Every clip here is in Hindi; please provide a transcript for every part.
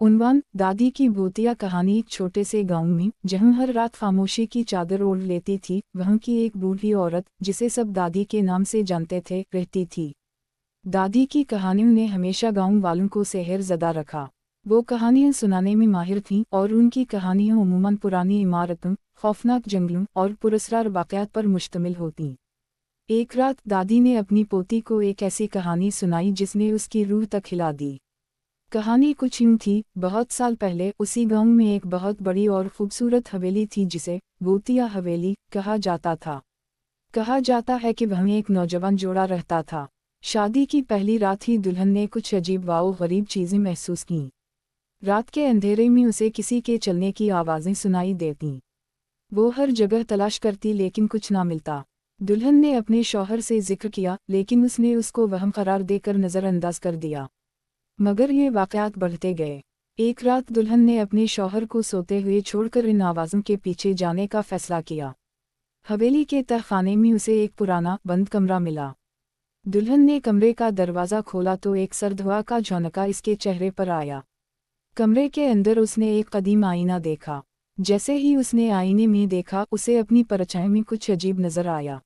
उन्वान: दादी की भूतिया कहानी। एक छोटे से गांव में, जहां हर रात खामोशी की चादर ओढ़ लेती थी, वहां की एक बूढ़ी औरत, जिसे सब दादी के नाम से जानते थे, रहती थी। दादी की कहानियों ने हमेशा गांव वालों को सहर ज़दा रखा। वो कहानियां सुनाने में माहिर थीं और उनकी कहानियां उमूमन पुरानी इमारतों, खौफनाक जंगलों और पुरस्कार वाक़यात पर मुश्तमिल होतीं। एक रात दादी ने अपनी पोती को एक ऐसी कहानी सुनाई जिसने उसकी रूह तक हिला दी। कहानी कुछ यूं थी: बहुत साल पहले उसी गांव में एक बहुत बड़ी और खूबसूरत हवेली थी जिसे भूतिया हवेली कहा जाता था। कहा जाता है कि वहाँ एक नौजवान जोड़ा रहता था। शादी की पहली रात ही दुल्हन ने कुछ अजीब व गरीब चीज़ें महसूस कीं। रात के अंधेरे में उसे किसी के चलने की आवाज़ें सुनाई देतीं। वो हर जगह तलाश करती लेकिन कुछ ना मिलता। दुल्हन ने अपने शौहर से जिक्र किया, लेकिन उसने उसको वहम करार देकर नज़रअंदाज कर दिया। मगर ये वाक़यात बढ़ते गए। एक रात दुल्हन ने अपने शौहर को सोते हुए छोड़कर इन आवाज़ों के पीछे जाने का फ़ैसला किया। हवेली के तहखाने में उसे एक पुराना बंद कमरा मिला। दुल्हन ने कमरे का दरवाज़ा खोला तो एक सर्द हवा का झोंका इसके चेहरे पर आया। कमरे के अंदर उसने एक कदीम आईना देखा। जैसे ही उसने आईने में देखा, उसे अपनी परछाई में कुछ अजीब नज़र आया।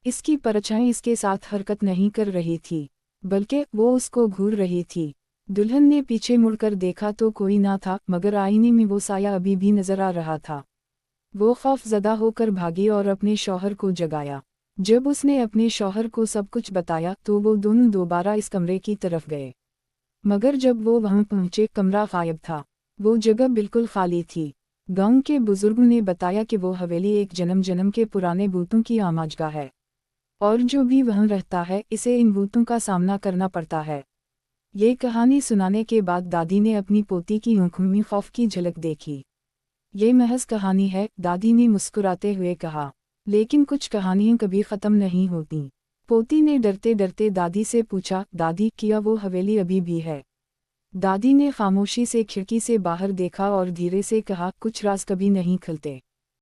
इसकी परछाई इसके साथ हरकत नहीं कर रही थी, बल्कि वो उसको घूर रही थी। दुल्हन ने पीछे मुड़कर देखा तो कोई ना था, मगर आईने में वो साया अभी भी नजर आ रहा था। वो खौफज़दा होकर भागी और अपने शौहर को जगाया। जब उसने अपने शौहर को सब कुछ बताया तो वो दोनों दोबारा इस कमरे की तरफ गए। मगर जब वो वहां पहुंचे, कमरा गायब था। वो जगह बिल्कुल खाली थी। गांव के बुजुर्गों ने बताया कि वो हवेली एक जन्म जन्म के पुराने भूतों की आमाजगाह है, और जो भी वहां रहता है, इसे इन भूतों का सामना करना पड़ता है। ये कहानी सुनाने के बाद दादी ने अपनी पोती की आंखों में खौफ की झलक देखी। ये महज कहानी है, दादी ने मुस्कुराते हुए कहा, लेकिन कुछ कहानियां कभी ख़त्म नहीं होती। पोती ने डरते डरते दादी से पूछा, दादी, क्या वो हवेली अभी भी है? दादी ने खामोशी से खिड़की से बाहर देखा और धीरे से कहा, कुछ राज कभी नहीं खुलते।